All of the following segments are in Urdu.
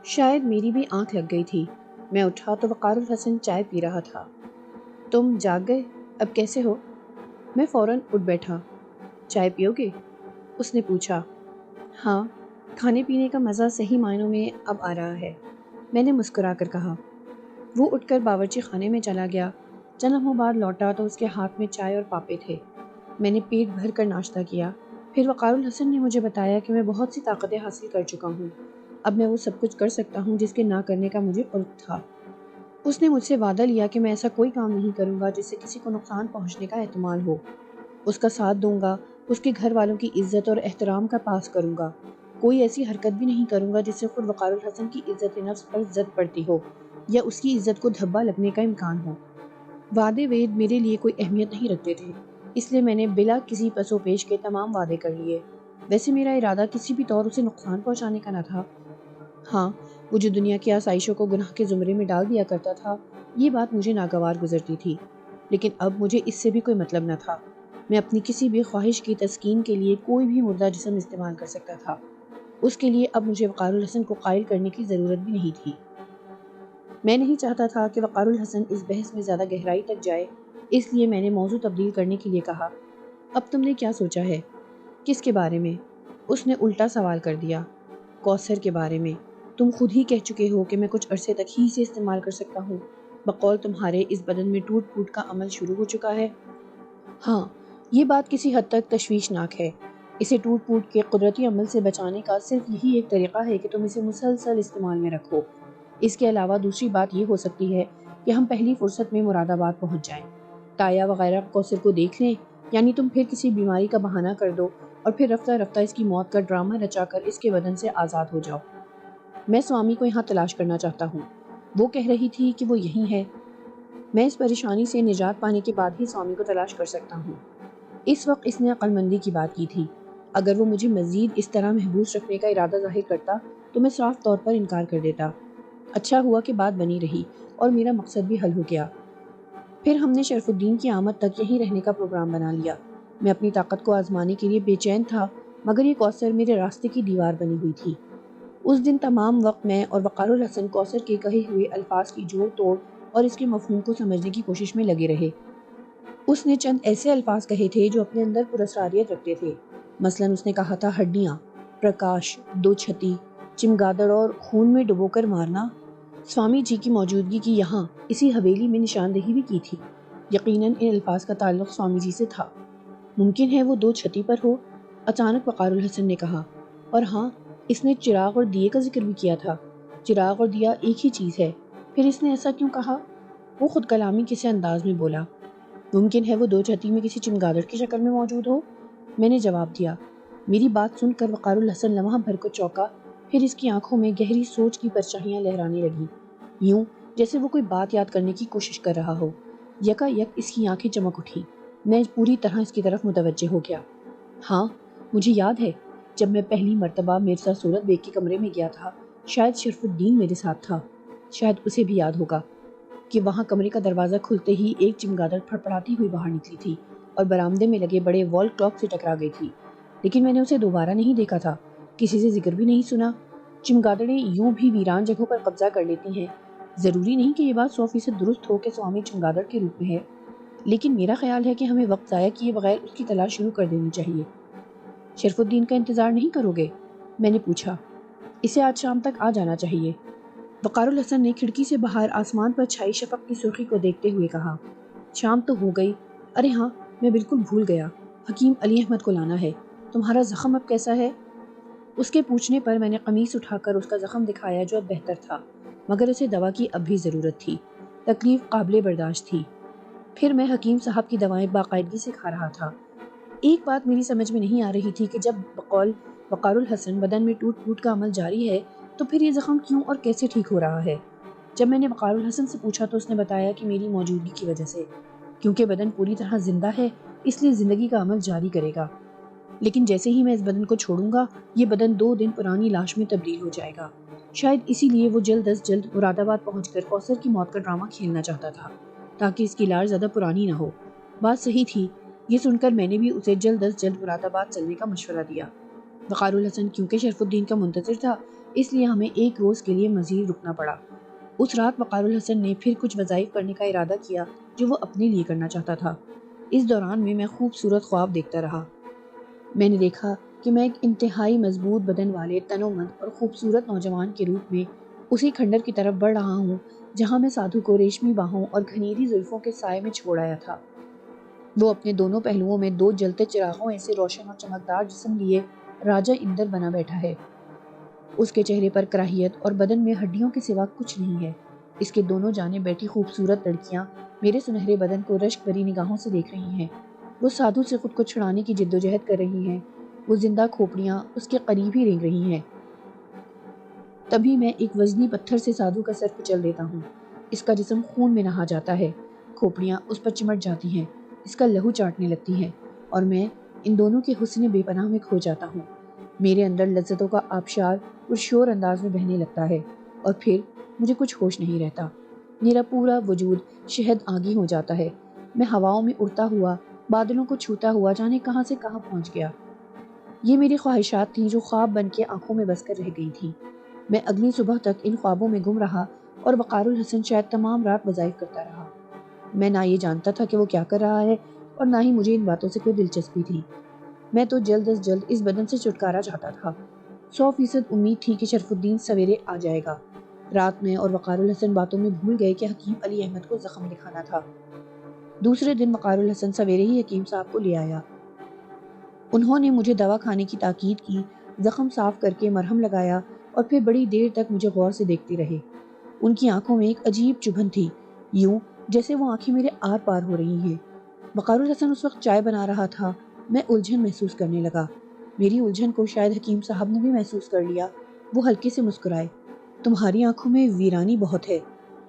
شاید میری بھی آنکھ لگ گئی تھی۔ میں اٹھا تو وقار الحسن چائے پی رہا تھا۔ تم جاگ گئے؟ اب کیسے ہو؟ میں فوراً اٹھ بیٹھا۔ چائے پیو گے؟ اس نے پوچھا۔ ہاں، کھانے پینے کا مزہ صحیح معنوں میں اب آ رہا ہے، میں نے مسکرا کر کہا۔ وہ اٹھ کر باورچی خانے میں چلا گیا۔ چند لمحوں بعد لوٹا تو اس کے ہاتھ میں چائے اور پاپے تھے۔ میں نے پیٹ بھر کر ناشتہ کیا۔ پھر وقار الحسن نے مجھے بتایا کہ میں بہت سی طاقتیں حاصل کر چکا ہوں، اب میں وہ سب کچھ کر سکتا ہوں جس کے نہ کرنے کا مجھے علم تھا۔ اس نے مجھ سے وعدہ لیا کہ میں ایسا کوئی کام نہیں کروں گا جس سے کسی کو نقصان پہنچنے کا احتمال ہو۔ اس کا ساتھ دوں گا، اس کے گھر والوں کی عزت اور احترام کا پاس کروں گا۔ کوئی ایسی حرکت بھی نہیں کروں گا جس سے خود وقار الحسن کی عزت نفس پر زد پڑتی ہو یا اس کی عزت کو دھبا لگنے کا امکان ہو۔ وعدے وید میرے لیے کوئی اہمیت نہیں رکھتے تھے، اس لیے میں نے بلا کسی پس و پیش کے تمام وعدے کر لیے۔ ویسے میرا ارادہ کسی بھی طور اسے نقصان پہنچانے کا نہ تھا۔ ہاں، وہ جو دنیا کی آسائشوں کو گناہ کے زمرے میں ڈال دیا کرتا تھا، یہ بات مجھے ناگوار گزرتی تھی، لیکن اب مجھے اس سے بھی کوئی مطلب نہ تھا۔ میں اپنی کسی بھی خواہش کی تسکین کے لیے کوئی بھی مردہ جسم استعمال کر سکتا تھا۔ اس کے لیے اب مجھے وقار الحسن کو قائل کرنے کی ضرورت بھی نہیں تھی۔ میں نہیں چاہتا تھا کہ وقار الحسن اس بحث میں زیادہ گہرائی تک جائے، اس لیے میں نے موضوع تبدیل کرنے کے لیے کہا۔ اب تم نے کیا سوچا ہے؟ کس کے بارے میں؟ اس نے الٹا سوال کر دیا۔ کوثر کے بارے میں۔ تم خود ہی کہہ چکے ہو کہ میں کچھ عرصے تک ہی اسے استعمال کر سکتا ہوں، بقول تمہارے اس بدن میں ٹوٹ پھوٹ کا عمل شروع ہو چکا ہے۔ ہاں، یہ بات کسی حد تک تشویشناک ہے۔ اسے ٹوٹ پھوٹ کے قدرتی عمل سے بچانے کا صرف یہی ایک طریقہ ہے کہ تم اسے مسلسل استعمال میں رکھو۔ اس کے علاوہ دوسری بات یہ ہو سکتی ہے کہ ہم پہلی فرصت میں مراد آباد پہنچ جائیں، تایا وغیرہ کوثر کو دیکھ لیں، یعنی تم پھر کسی بیماری کا بہانہ کر دو اور پھر رفتہ رفتہ اس کی موت کا ڈرامہ رچا کر اس کے بدن سے آزاد ہو جاؤ۔ میں سوامی کو یہاں تلاش کرنا چاہتا ہوں۔ وہ کہہ رہی تھی کہ وہ یہیں ہے۔ میں اس پریشانی سے نجات پانے کے بعد ہی سوامی کو تلاش کر سکتا ہوں۔ اس وقت اس نے عقل مندی کی بات کی تھی۔ اگر وہ مجھے مزید اس طرح محبوس رکھنے کا ارادہ ظاہر کرتا تو میں صاف طور پر انکار کر دیتا۔ اچھا ہوا کہ بات بنی رہی اور میرا مقصد بھی حل ہو گیا۔ پھر ہم نے شرف الدین کی آمد تک یہیں رہنے کا پروگرام بنا لیا۔ میں اپنی طاقت کو آزمانے کے لیے بے چین تھا، مگر یہ کوثر میرے راستے کی دیوار بنی ہوئی تھی۔ اس دن تمام وقت میں اور وقار الحسن کوثر کے کہے ہوئے الفاظ کی جوڑ توڑ اور اس کے مفہوم کو سمجھنے کی کوشش میں لگے رہے۔ اس نے چند ایسے الفاظ کہے تھے جو اپنے اندر پراسراریت رکھتے تھے۔ مثلاً اس نے کہا تھا ہڈیاں، پرکاش، دو چھتی، چمگادڑ اور خون میں ڈبو کر مارنا۔ سوامی جی کی موجودگی کی یہاں اسی حویلی میں نشاندہی بھی کی تھی۔ یقیناً ان الفاظ کا تعلق سوامی جی سے تھا۔ ممکن ہے وہ دو چھتی پر ہو، اچانک وقار الحسن نے کہا۔ اور ہاں، اس نے چراغ اور دیے کا ذکر بھی کیا تھا۔ چراغ اور دیا ایک ہی چیز ہے، پھر اس نے ایسا کیوں کہا؟ وہ خود کلامی کسی انداز میں بولا۔ ممکن ہے وہ دو چھتی میں کسی چمگادڑ کی شکل میں موجود ہو، میں نے جواب دیا۔ میری بات سن کر وقار الحسن لمحہ بھر کو چونکا، پھر اس کی آنکھوں میں گہری سوچ کی پرچھائیاں لہرانے لگیں، یوں جیسے وہ کوئی بات یاد کرنے کی کوشش کر رہا ہو۔ یکا یک اس کی آنکھیں چمک اٹھیں۔ میں پوری طرح اس کی طرف متوجہ ہو گیا۔ ہاں، مجھے یاد ہے، جب میں پہلی مرتبہ مرزا صورت بیگ کے کمرے میں گیا تھا، شاید شرف الدین میرے ساتھ تھا، شاید اسے بھی یاد ہوگا کہ وہاں کمرے کا دروازہ کھلتے ہی ایک چمگادڑ پھڑپڑاتی ہوئی باہر نکلی تھی اور برآمدے میں لگے بڑے وال کلاک سے ٹکرا گئی تھی، لیکن میں نے اسے دوبارہ نہیں دیکھا تھا، کسی سے ذکر بھی نہیں سنا۔ چمگادڑیں یوں بھی ویران جگہوں پر قبضہ کر لیتی ہیں۔ ضروری نہیں کہ یہ بات 100% درست ہو کہ سوامی چمگادڑ کے روپ میں ہے، لیکن میرا خیال ہے کہ ہمیں وقت ضائع کیے بغیر اس کی تلاش شروع کر دینی چاہیے۔ شرف الدین کا انتظار نہیں کرو گے؟ میں نے پوچھا۔ اسے آج شام تک آ جانا چاہیے، وقار الحسن نے کھڑکی سے باہر آسمان پر چھائی شفق کی سرخی کو دیکھتے ہوئے کہا۔ شام تو ہو گئی۔ ارے ہاں، میں بالکل بھول گیا، حکیم علی احمد کو لانا ہے۔ تمہارا زخم اب کیسا ہے؟ اس کے پوچھنے پر میں نے قمیص اٹھا کر اس کا زخم دکھایا جو اب بہتر تھا، مگر اسے دوا کی اب بھی ضرورت تھی۔ تکلیف قابل برداشت تھی۔ پھر میں حکیم صاحب کی دوائیں باقاعدگی سے کھا رہا تھا۔ ایک بات میری سمجھ میں نہیں آ رہی تھی کہ جب بقول وقار الحسن بدن میں ٹوٹ پھوٹ کا عمل جاری ہے تو پھر یہ زخم کیوں اور کیسے ٹھیک ہو رہا ہے؟ جب میں نے وقار الحسن سے پوچھا تو اس نے بتایا کہ میری موجودگی کی وجہ سے، کیونکہ بدن پوری طرح زندہ ہے اس لیے زندگی کا عمل جاری کرے گا، لیکن جیسے ہی میں اس بدن کو چھوڑوں گا یہ بدن 2 دن پرانی لاش میں تبدیل ہو جائے گا۔ شاید اسی لیے وہ جلد از جلد مراد آباد پہنچ کر کوثر کی موت کا ڈرامہ کھیلنا چاہتا تھا تاکہ اس کی لاش زیادہ پرانی نہ ہو۔ بات صحیح تھی، یہ سن کر میں نے بھی اسے جلد از جلد مراد آباد چلنے کا مشورہ دیا۔ وقار الحسن کیونکہ شرف الدین کا منتظر تھا اس لیے ہمیں ایک روز کے لیے مزید رکنا پڑا۔ اس رات وقار الحسن نے پھر کچھ وظائف کرنے کا ارادہ کیا جو وہ اپنے لیے کرنا چاہتا تھا۔ اس دوران میں خوبصورت خواب دیکھتا رہا۔ میں نے دیکھا کہ میں ایک انتہائی مضبوط بدن والے تنومند اور خوبصورت نوجوان کے روپ میں اسی کھنڈر کی طرف بڑھ رہا ہوں جہاں میں سادھو کو ریشمی باہوں اور گھنیری زلفوں کے سائے میں چھوڑ آیا تھا۔ وہ اپنے دونوں پہلوؤں میں 2 جلتے چراغوں ایسے روشن اور چمکدار جسم لیے راجہ اندر بنا بیٹھا ہے۔ اس کے چہرے پر کراہیت اور بدن میں ہڈیوں کے سوا کچھ نہیں ہے۔ اس کے دونوں جانب بیٹھی خوبصورت لڑکیاں میرے سنہرے بدن کو رشک بھری نگاہوں سے دیکھ رہی ہیں۔ وہ سادھو سے خود کو چھڑانے کی جدوجہد کر رہی ہیں۔ وہ زندہ کھوپڑیاں اس کے قریب ہی رینگ رہی ہیں۔ تبھی میں ایک وزنی پتھر سے سادھو کا سر کچل دیتا ہوں۔ اس کا جسم خون میں نہا جاتا ہے۔ کھوپڑیاں اس پر چمٹ جاتی ہیں، اس کا لہو چاٹنے لگتی ہیں اور میں ان دونوں کے حسن بے پناہ میں کھو جاتا ہوں۔ میرے اندر لذتوں کا آبشار پرشور انداز میں بہنے لگتا ہے اور پھر مجھے کچھ ہوش نہیں رہتا۔ میرا پورا وجود شہد آگی ہو جاتا ہے۔ میں ہواؤں میں اڑتا ہوا، بادلوں کو چھوتا ہوا جانے کہاں سے کہاں پہنچ گیا۔ یہ میری خواہشات تھیں جو خواب بن کے آنکھوں میں بس کر رہ گئی تھیں۔ میں اگلی صبح تک ان خوابوں میں گم رہا اور وقار الحسن شاید تمام رات وظائف کرتا رہا۔ میں نہ یہ جانتا تھا کہ وہ کیا کر رہا ہے اور نہ ہی مجھے ان باتوں سے کوئی دلچسپی تھی۔ میں تو جلد از جلد اس بدن سے چھٹکارا چاہتا تھا۔ 100% امید تھی کہ شرف الدین سویرے آ جائے گا۔ رات میں اور وقار الحسن باتوں میں بھول گئے کہ حکیم علی احمد کو زخم دکھانا تھا۔ دوسرے دن وقار الحسن سویرے ہی حکیم صاحب کو لے آیا۔ انہوں نے مجھے دوا کھانے کی تاکید کی، زخم صاف کر کے مرہم لگایا اور پھر بڑی دیر تک مجھے غور سے دیکھتے رہے۔ ان کی آنکھوں میں ایک عجیب چبھن تھی، یوں جیسے وہ آنکھیں میرے آر پار ہو رہی ہیں۔ وقار الحسن اس وقت چائے بنا رہا تھا۔ میں الجھن محسوس کرنے لگا۔ میری الجھن کو شاید حکیم صاحب نے بھی محسوس کر لیا۔ وہ ہلکے سے مسکرائے۔ تمہاری آنکھوں میں ویرانی بہت ہے،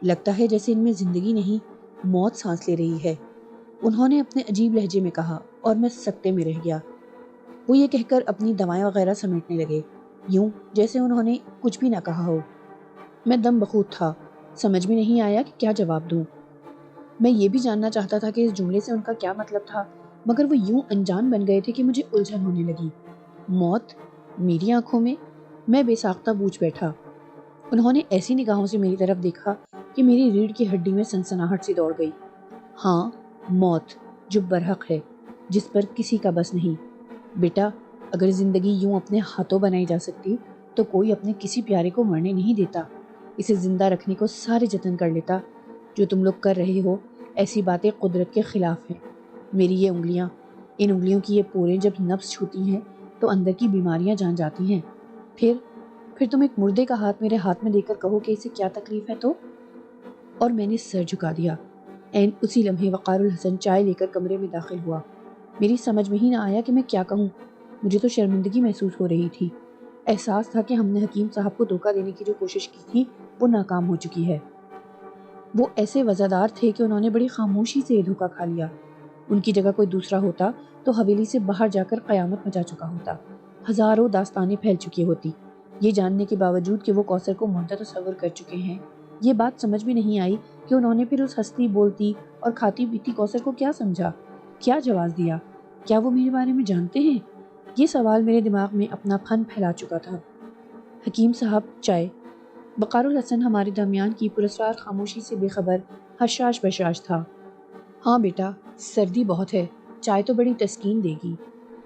لگتا ہے جیسے ان میں زندگی نہیں، موت سانس لے رہی ہے، انہوں نے اپنے عجیب لہجے میں کہا اور میں سکتے میں رہ گیا۔ وہ یہ کہہ کر اپنی دوائیں وغیرہ سمیٹنے لگے، یوں جیسے انہوں نے کچھ بھی نہ کہا ہو۔ میں دم بخود تھا، سمجھ میں نہیں آیا کہ کیا جواب دوں۔ میں یہ بھی جاننا چاہتا تھا کہ اس جملے سے ان کا کیا مطلب تھا، مگر وہ یوں انجان بن گئے تھے کہ مجھے الجھن ہونے لگی۔ موت میری آنکھوں میں؟ میں بے ساختہ بوجھ بیٹھا۔ انہوں نے ایسی نگاہوں سے میری طرف دیکھا کہ میری ریڑھ کی ہڈی میں سنسناہٹ سی دوڑ گئی۔ ہاں، موت جو برحق ہے، جس پر کسی کا بس نہیں۔ بیٹا، اگر زندگی یوں اپنے ہاتھوں بنائی جا سکتی تو کوئی اپنے کسی پیارے کو مرنے نہیں دیتا، اسے زندہ رکھنے کو سارے جتن کر لیتا۔ جو تم لوگ کر رہے ہو، ایسی باتیں قدرت کے خلاف ہیں۔ میری یہ انگلیاں، ان انگلیوں کی یہ پوریں جب نفس چھوتی ہیں تو اندر کی بیماریاں جان جاتی ہیں۔ پھر تم ایک مردے کا ہاتھ میرے ہاتھ میں دے کر کہو کہ اسے کیا تکلیف ہے تو؟ اور میں نے سر جھکا دیا۔ عین اسی لمحے وقار الحسن چائے لے کر کمرے میں داخل ہوا۔ میری سمجھ میں ہی نہ آیا کہ میں کیا کہوں۔ مجھے تو شرمندگی محسوس ہو رہی تھی۔ احساس تھا کہ ہم نے حکیم صاحب کو دھوکہ دینے کی جو کوشش کی تھی وہ ناکام ہو چکی ہے۔ وہ ایسے وزادار تھے کہ انہوں نے بڑی خاموشی سے یہ دھوکہ کھا لیا۔ ان کی جگہ کوئی دوسرا ہوتا تو حویلی سے باہر جا کر قیامت مچا چکا ہوتا، ہزاروں داستانیں پھیل چکی ہوتی۔ یہ جاننے کے باوجود کہ وہ کوثر کو مردہ تصور کر چکے ہیں، یہ بات سمجھ میں نہیں آئی کہ انہوں نے پھر اس ہستی بولتی اور کھاتی پیتی کوثر کو کیا سمجھا، کیا جواز دیا؟ کیا وہ میرے بارے میں جانتے ہیں؟ یہ سوال میرے دماغ میں اپنا پھن پھیلا چکا تھا۔ حکیم صاحب، چائے۔ وقار الحسن ہمارے درمیان کی پراسرار خاموشی سے بے خبر حشاش بشاش تھا۔ ہاں بیٹا، سردی بہت ہے، چائے تو بڑی تسکین دے گی۔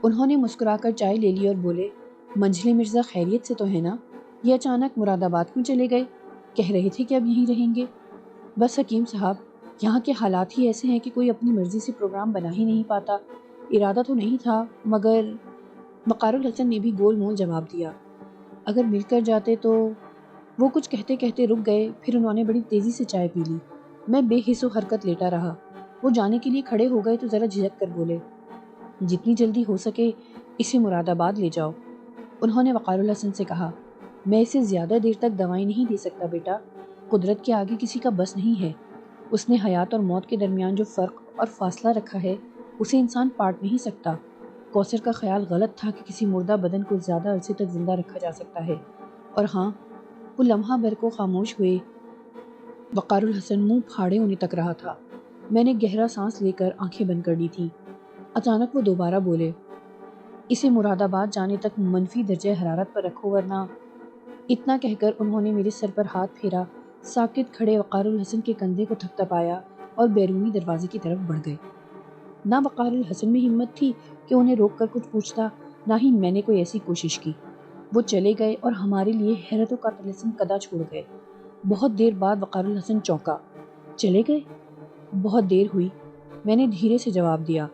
انہوں نے مسکرا کر چائے لے لی اور بولے، منجلے مرزا خیریت سے تو ہے نا؟ یہ اچانک مراد آباد کیوں چلے گئے؟ کہہ رہے تھے کہ اب یہیں رہیں گے۔ بس حکیم صاحب، یہاں کے حالات ہی ایسے ہیں کہ کوئی اپنی مرضی سے پروگرام بنا ہی نہیں پاتا۔ ارادہ تو نہیں تھا، مگر وقار الحسن نے بھی گول مول جواب دیا، اگر مل کر جاتے تو۔ وہ کچھ کہتے کہتے رک گئے، پھر انہوں نے بڑی تیزی سے چائے پی لی۔ میں بے حس و حرکت لیٹا رہا۔ وہ جانے کے لیے کھڑے ہو گئے تو ذرا جھجک کر بولے، جتنی جلدی ہو سکے اسے مراد آباد لے جاؤ۔ انہوں نے وقار الحسن سے کہا، میں اسے زیادہ دیر تک دوائی نہیں دے سکتا بیٹا، قدرت کے آگے کسی کا بس نہیں ہے۔ اس نے حیات اور موت کے درمیان جو فرق اور فاصلہ رکھا ہے اسے انسان پاٹ نہیں سکتا۔ کوثر کا خیال غلط تھا کہ کسی مردہ بدن کو زیادہ عرصے تک زندہ رکھا جا سکتا ہے۔ اور ہاں، وہ لمحہ بھر کو خاموش ہوئے۔ وقار الحسن منہ پھاڑے انہیں تک رہا تھا۔ میں نے گہرا سانس لے کر آنکھیں بند کر لی تھیں۔ اچانک وہ دوبارہ بولے، اسے مراد آباد جانے تک منفی درجہ حرارت پر رکھو ورنہ۔ اتنا کہہ کر انہوں نے میرے سر پر ہاتھ پھیرا، ساکت کھڑے وقار الحسن کے کندھے کو تھپتھپایا اور بیرونی دروازے کی طرف بڑھ گئے۔ نہ وقار الحسن میں ہمت تھی کہ انہیں روک کر کچھ پوچھتا، نہ ہی میں نے کوئی ایسی کوشش کی۔ وہ چلے گئے اور ہمارے لیے حیرتوں کا طلسم قدا چھوڑ گئے۔ بہت دیر بعد وقار الحسن چونکا۔ چلے گئے؟ بہت دیر ہوئی، میں نے دھیرے سے جواب دیا۔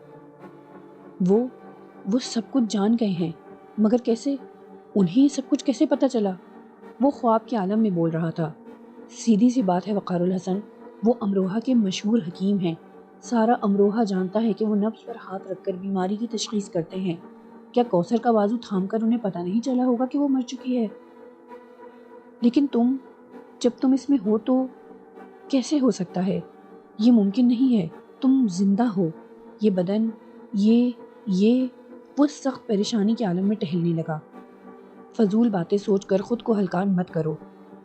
وہ سب کچھ جان گئے ہیں، مگر کیسے؟ انہیں یہ سب کچھ کیسے پتہ چلا؟ وہ خواب کے عالم میں بول رہا تھا۔ سیدھی سی بات ہے وقار الحسن، وہ امروہہ کے مشہور حکیم ہیں۔ سارا امروہہ جانتا ہے کہ وہ نبض پر ہاتھ رکھ کر بیماری کی تشخیص کرتے ہیں۔ کیا کوثر کا بازو تھام کر انہیں پتہ نہیں چلا ہوگا کہ وہ مر چکی ہے؟ لیکن جب تم اس میں ہو تو کیسے ہو سکتا ہے؟ یہ ممکن نہیں ہے، تم زندہ ہو۔ یہ بدن، یہ وہ سخت پریشانی کے عالم میں ٹہلنے لگا۔ فضول باتیں سوچ کر خود کو ہلکان مت کرو،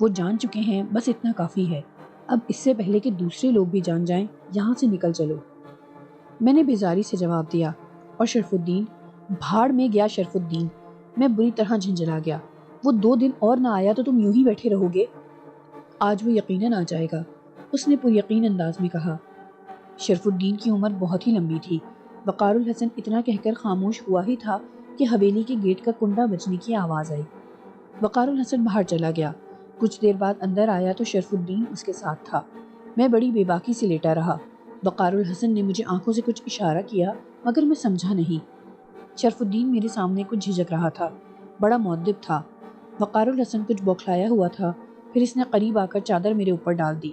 وہ جان چکے ہیں، بس اتنا کافی ہے۔ اب اس سے پہلے کہ دوسرے لوگ بھی جان جائیں، یہاں سے نکل چلو۔ میں نے بیزاری سے جواب دیا۔ اور شرف الدین؟ بھاڑ میں گیا شرف الدین، میں بری طرح جھنجھلا گیا۔ وہ 2 دن اور نہ آیا تو تم یوں ہی بیٹھے رہو گے؟ آج وہ یقیناً آ جائے گا، اس نے پر یقین انداز میں کہا۔ شرف الدین کی عمر بہت ہی لمبی تھی۔ وقار الحسن اتنا کہہ کر خاموش ہوا ہی تھا کہ حویلی کے گیٹ کا کنڈا بجنے کی آواز آئی۔ وقار الحسن باہر چلا گیا۔ کچھ دیر بعد اندر آیا تو شرف الدین اس کے ساتھ تھا۔ میں بڑی بے باکی سے لیٹا رہا۔ وقار الحسن نے مجھے آنکھوں سے کچھ اشارہ کیا، مگر میں سمجھا نہیں۔ شرف الدین میرے سامنے کچھ جھجک رہا تھا، بڑا مؤدب تھا۔ وقار الحسن کچھ بوکھلایا ہوا تھا، پھر اس نے قریب آ کر چادر میرے اوپر ڈال دی۔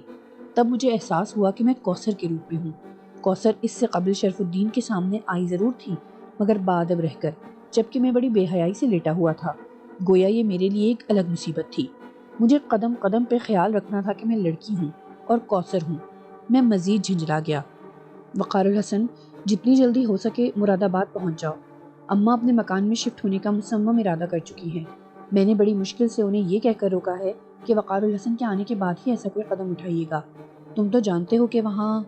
تب مجھے احساس ہوا کہ میں کوثر کے روپ میں ہوں۔ کوثر اس سے قبل شرف الدین کے سامنے آئی ضرور تھی، مگر باادب رہ کر، جبکہ میں بڑی بے حیائی سے لیٹا ہوا تھا۔ گویا یہ میرے لیے ایک الگ مصیبت تھی۔ مجھے قدم قدم پہ خیال رکھنا تھا کہ میں لڑکی ہوں اور کوثر ہوں۔ میں مزید جھنجلا گیا۔ وقار الحسن، جتنی جلدی ہو سکے مراد آباد پہنچ جاؤ۔ اماں اپنے مکان میں شفٹ ہونے کا مصمم ارادہ کر چکی ہیں۔ میں نے بڑی مشکل سے انہیں یہ کہہ کر روکا ہے کہ وقار الحسن کے آنے کے بعد ہی ایسا کوئی قدم اٹھائیے گا۔ تم تو جانتے ہو کہ وہاں…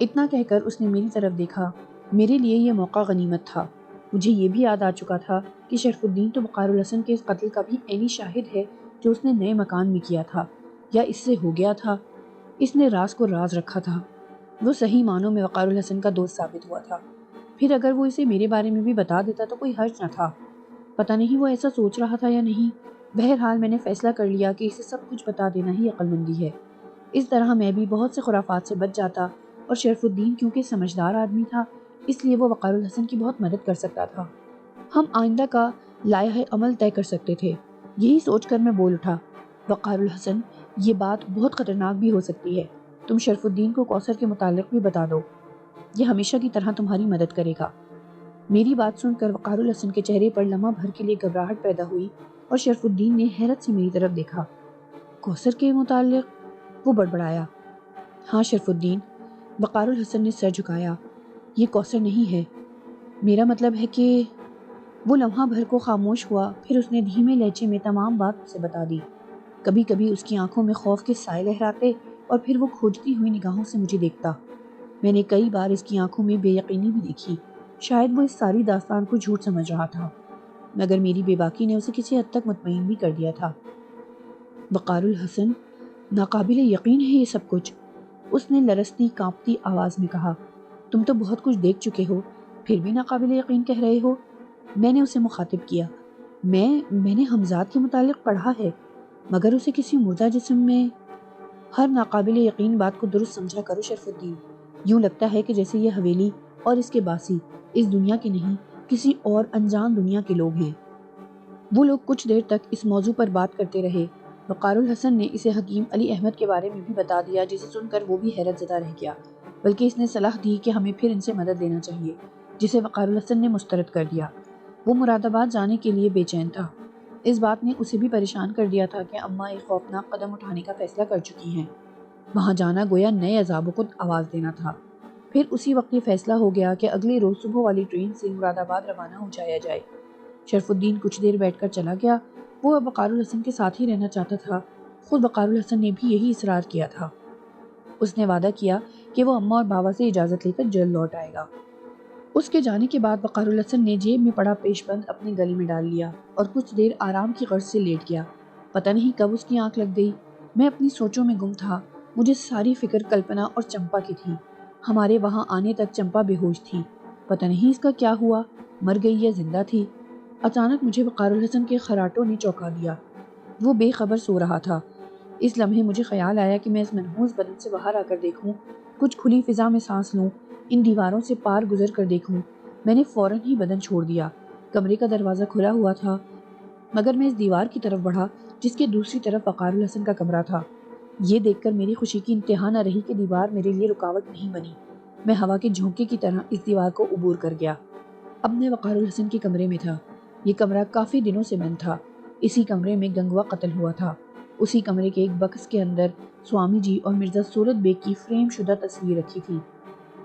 اتنا کہہ کر اس نے میری طرف دیکھا۔ میرے لیے یہ موقع غنیمت تھا۔ مجھے یہ بھی یاد آ چکا تھا کہ شرف الدین تو وقار الحسن کے اس قتل کا بھی عینی شاہد ہے جو اس نے نئے مکان میں کیا تھا، یا اس سے ہو گیا تھا۔ اس نے راز کو راز رکھا تھا۔ وہ صحیح معنوں میں وقار الحسن کا دوست ثابت ہوا تھا۔ پھر اگر وہ اسے میرے بارے میں بھی بتا دیتا تو کوئی حرج نہ تھا۔ پتہ نہیں وہ ایسا سوچ رہا تھا یا نہیں۔ بہرحال میں نے فیصلہ کر لیا کہ اسے سب کچھ بتا دینا ہی عقل مندی ہے۔ اس طرح میں بھی بہت سے خرافات سے بچ جاتا، اور شرف الدین کیونکہ سمجھدار آدمی تھا، اس لیے وہ وقار الحسن کی بہت مدد کر سکتا تھا۔ ہم آئندہ کا لائحہ عمل طے کر سکتے تھے۔ یہی سوچ کر میں بول اٹھا، وقار الحسن، یہ بات بہت خطرناک بھی ہو سکتی ہے۔ تم شرف الدین کو کوثر کے متعلق بھی بتا دو، یہ ہمیشہ کی طرح تمہاری مدد کرے گا۔ میری بات سن کر وقار الحسن کے چہرے پر لمحہ بھر کے لیے گھبراہٹ پیدا ہوئی، اور شرف الدین نے حیرت سے میری طرف دیکھا۔ کوثر کے متعلق؟ وہ بڑبڑایا۔ ہاں شرف الدین۔ وقار الحسن نے سر جھکایا۔ یہ کوثر نہیں ہے، میرا مطلب ہے کہ… وہ لمحہ بھر کو خاموش ہوا، پھر اس نے دھیمے لہجے میں تمام بات مجھے بتا دی۔ کبھی کبھی اس کی آنکھوں میں خوف کے سائے لہراتے، اور پھر وہ کھوجتی ہوئی نگاہوں سے مجھے دیکھتا۔ میں نے کئی بار اس کی آنکھوں میں بے یقینی بھی دیکھی۔ شاید وہ اس ساری داستان کو جھوٹ سمجھ رہا تھا، مگر میری بے باکی نے اسے کسی حد تک مطمئن بھی کر دیا تھا۔ وقار الحسن، ناقابل یقین ہے یہ سب کچھ، اس نے لرزتی کانپتی آواز میں کہا۔ تم تو بہت کچھ دیکھ چکے ہو، پھر بھی ناقابل یقین کہہ رہے ہو؟ میں نے اسے مخاطب کیا۔ میں نے حمزات کے متعلق پڑھا ہے، مگر اسے کسی مردہ جسم میں… ہر ناقابل یقین بات کو درست سمجھا کرو شرف الدین۔ یوں لگتا ہے کہ جیسے یہ حویلی اور اس کے باسی اس دنیا کے نہیں، کسی اور انجان دنیا کے لوگ ہیں۔ وہ لوگ کچھ دیر تک اس موضوع پر بات کرتے رہے۔ وقار الحسن نے اسے حکیم علی احمد کے بارے میں بھی بتا دیا، جسے سن کر وہ بھی حیرت زدہ رہ گیا، بلکہ اس نے صلاح دی کہ ہمیں پھر ان سے مدد لینا چاہیے، جسے وقار الحسن نے مسترد کر دیا۔ وہ مراد آباد جانے کے لیے بے چین تھا۔ اس بات نے اسے بھی پریشان کر دیا تھا کہ اماں ایک خوفناک قدم اٹھانے کا فیصلہ کر چکی ہیں۔ وہاں جانا گویا نئے عذابوں کو آواز دینا تھا۔ پھر اسی وقت یہ فیصلہ ہو گیا کہ اگلے روز صبح والی ٹرین سے مراد آباد روانہ ہو جایا جائے۔ شرف الدین کچھ دیر بیٹھ کر چلا گیا۔ وہ اب وقار الحسن کے ساتھ ہی رہنا چاہتا تھا۔ خود وقار الحسن نے بھی یہی اصرار کیا تھا۔ اس نے وعدہ کیا کہ وہ اماں اور بابا سے اجازت لے کر جلد لوٹ آئے گا۔ اس کے جانے کے بعد وقار الحسن نے جیب میں پڑا پیش بند اپنے گلے میں ڈال لیا اور کچھ دیر آرام کی غرض سے لیٹ گیا۔ پتہ نہیں کب اس کی آنکھ لگ گئی۔ میں اپنی سوچوں میں گم تھا۔ مجھے ساری فکر کلپنا اور چمپا کی تھی۔ ہمارے وہاں آنے تک چمپا بے ہوش تھی۔ پتہ نہیں اس کا کیا ہوا، مر گئی یا زندہ تھی۔ اچانک مجھے وقار الحسن کے خراٹوں نے چونکا دیا۔ وہ بے خبر سو رہا تھا۔ اس لمحے مجھے خیال آیا کہ میں اس منحوس بدن سے باہر آ کر دیکھوں، کچھ کھلی فضا میں سانس لوں، ان دیواروں سے پار گزر کر دیکھوں۔ میں نے فوراً ہی بدن چھوڑ دیا۔ کمرے کا دروازہ کھلا ہوا تھا، مگر میں اس دیوار کی طرف بڑھا جس کے دوسری طرف وقار الحسن کا کمرہ تھا۔ یہ دیکھ کر میری خوشی کی انتہا نہ رہی کہ دیوار میرے لیے رکاوٹ نہیں بنی۔ میں ہوا کے جھونکے کی طرح اس دیوار کو عبور کر گیا۔ اب میں وقار الحسن کے کمرے میں تھا۔ یہ کمرہ کافی دنوں سے بند تھا۔ اسی کمرے میں گنگوا قتل ہوا تھا۔ اسی کمرے کے ایک بکس کے اندر سوامی جی اور مرزا صورت بیگ کی فریم شدہ تصویر رکھی تھی۔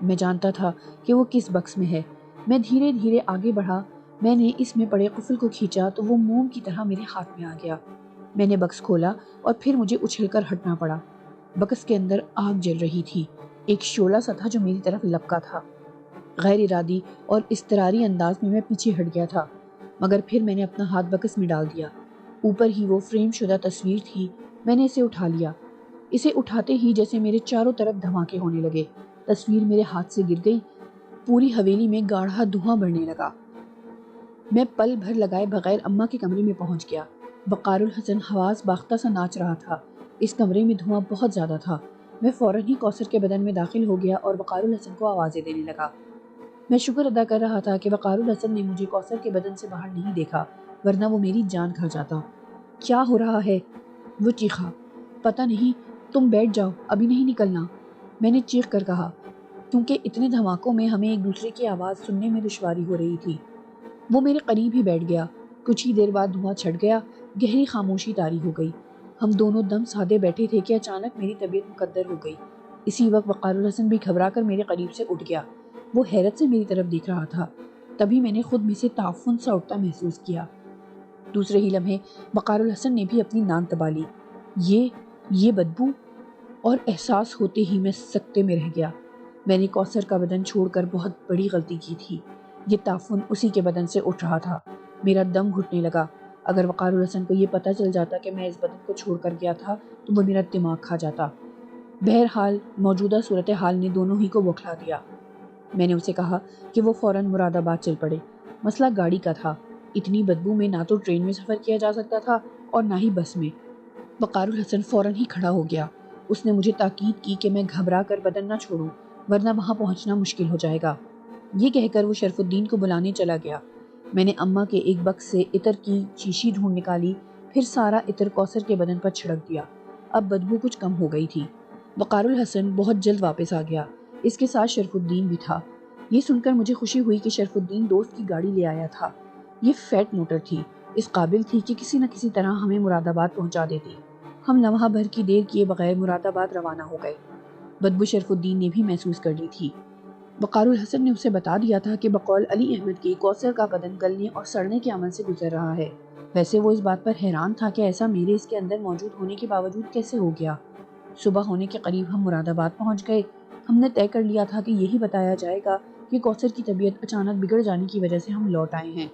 میں جانتا تھا کہ وہ کس بکس میں ہے۔ میں دھیرے دھیرے آگے بڑھا۔ میں نے اس میں پڑے قفل کو کھینچا تو وہ موم کی طرح میرے ہاتھ میں آ گیا۔ میں نے بکس کھولا اور پھر مجھے اچھل کر ہٹنا پڑا۔ بکس کے اندر آگ جل رہی تھی۔ ایک شعلہ سا تھا جو میری طرف لپکا تھا۔ غیر ارادی اور اضطراری انداز میں پیچھے ہٹ گیا تھا، مگر پھر میں نے اپنا ہاتھ بکس میں ڈال دیا۔ اوپر ہی وہ فریم شدہ تصویر تھی۔ میں نے اسے اٹھا لیا۔ اسے اٹھاتے ہی جیسے میرے چاروں طرف دھماکے ہونے لگے۔ تصویر میرے ہاتھ سے گر گئی۔ پوری حویلی میں گاڑھا دھواں بڑھنے لگا۔ میں پل بھر لگائے بغیر اماں کے کمرے میں پہنچ گیا۔ وقار الحسن حواس باختہ سا ناچ رہا تھا۔ اس کمرے میں دھواں بہت زیادہ تھا۔ میں فوراً ہی کوثر کے بدن میں داخل ہو گیا اور وقار الحسن کو آوازیں دینے لگا۔ میں شکر ادا کر رہا تھا کہ وقار الحسن نے مجھے کوثر کے بدن سے باہر نہیں دیکھا، ورنہ وہ میری جان کھا جاتا۔ کیا ہو رہا ہے؟ وہ چیخا۔ پتہ نہیں، تم بیٹھ جاؤ، ابھی نہیں نکلنا، میں نے چیخ کر کہا، کیونکہ اتنے دھماکوں میں ہمیں ایک دوسرے کی آواز سننے میں دشواری ہو رہی تھی۔ وہ میرے قریب ہی بیٹھ گیا۔ کچھ ہی دیر بعد دھواں چھٹ گیا۔ گہری خاموشی طاری ہو گئی۔ ہم دونوں دم سادے بیٹھے تھے کہ اچانک میری طبیعت مقدر ہو گئی۔ اسی وقت وقار الحسن بھی گھبرا کر میرے قریب سے اٹھ گیا۔ وہ حیرت سے میری طرف دیکھ رہا تھا۔ تبھی میں نے خود میں سے تعفن سا اٹھتا محسوس کیا۔ دوسرے ہی لمحے وقار الحسن نے بھی اپنی ناند دبا لی۔ یہ بدبو! اور احساس ہوتے ہی میں سکتے میں رہ گیا۔ میں نے کوثر کا بدن چھوڑ کر بہت بڑی غلطی کی تھی۔ یہ تعفن اسی کے بدن سے اٹھ رہا تھا۔ میرا دم گھٹنے لگا۔ اگر وقار الحسن کو یہ پتہ چل جاتا کہ میں اس بدن کو چھوڑ کر گیا تھا تو وہ میرا دماغ کھا جاتا۔ بہرحال موجودہ صورتحال نے دونوں ہی کو بوکھلا دیا۔ میں نے اسے کہا کہ وہ فوراً مراد آباد چل پڑے۔ مسئلہ گاڑی کا تھا۔ اتنی بدبو میں نہ تو ٹرین میں سفر کیا جا سکتا تھا اور نہ ہی بس میں۔ وقار الحسن فوراً ہی کھڑا ہو گیا۔ اس نے مجھے تاکید کی کہ میں گھبرا کر بدن نہ چھوڑوں، ورنہ وہاں پہنچنا مشکل ہو جائے گا۔ یہ کہہ کر وہ شرف الدین کو بلانے چلا گیا۔ میں نے اماں کے ایک بکس سے عطر کی شیشی ڈھونڈ نکالی، پھر سارا عطر کوثر کے بدن پر چھڑک دیا۔ اب بدبو کچھ کم ہو گئی تھی۔ وقار الحسن بہت جلد واپس آ گیا۔ اس کے ساتھ شرف الدین بھی تھا۔ یہ سن کر مجھے خوشی ہوئی کہ شرف الدین دوست کی گاڑی لے آیا تھا۔ یہ فیٹ موٹر تھی، اس قابل تھی کہ کسی نہ کسی طرح ہمیں مراد آباد پہنچا دیتی۔ ہم لمحہ بھر کی دیر کیے بغیر مراد آباد روانہ ہو گئے۔ بدبو شرف الدین نے بھی محسوس کر لی تھی۔ وقار الحسن نے اسے بتا دیا تھا کہ بقول علی احمد کے کوثر کا بدن گلنے اور سڑنے کے عمل سے گزر رہا ہے۔ ویسے وہ اس بات پر حیران تھا کہ ایسا میرے اس کے اندر موجود ہونے کے باوجود کیسے ہو گیا۔ صبح ہونے کے قریب ہم مراد آباد پہنچ گئے۔ ہم نے طے کر لیا تھا کہ یہی بتایا جائے گا کہ کوثر کی طبیعت اچانک بگڑ جانے کی وجہ سے ہم لوٹ آئے ہیں۔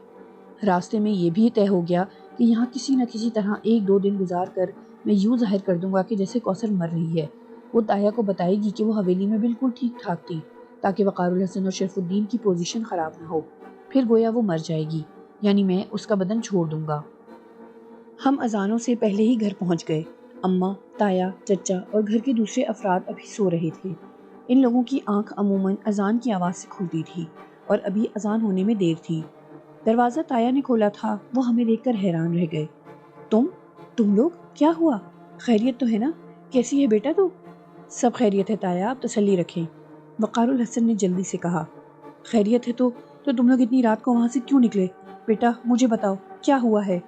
راستے میں یہ بھی طے ہو گیا کہ یہاں کسی نہ کسی طرح 1-2 دن گزار کر میں یوں ظاہر کر دوں گا کہ جیسے کوثر مر رہی ہے۔ وہ تایا کو بتائے گی کہ وہ حویلی میں بالکل ٹھیک ٹھاک تھی، تاکہ وقار الحسن اور شرف الدین کی پوزیشن خراب نہ ہو۔ پھر گویا وہ مر جائے گی، یعنی میں اس کا بدن چھوڑ دوں گا۔ ہم اذانوں سے پہلے ہی گھر پہنچ گئے۔ اماں، تایا، چچا اور گھر کے دوسرے افراد ابھی سو رہے تھے۔ ان لوگوں کی آنکھ عموماً اذان کی آواز سے کھلتی تھی اور ابھی اذان ہونے میں دیر تھی۔ دروازہ تایا نے کھولا تھا۔ وہ ہمیں دیکھ کر حیران رہ گئے۔ تم لوگ کیا ہوا؟ خیریت تو ہے نا؟ کیسی ہے بیٹا تو؟ سب خیریت ہے تایا، آپ تسلی رکھیں، وقار الحسن نے جلدی سے کہا۔ خیریت ہے تو تم لوگ اتنی رات کو وہاں سے کیوں نکلے؟ بیٹا مجھے بتاؤ کیا ہوا ہے؟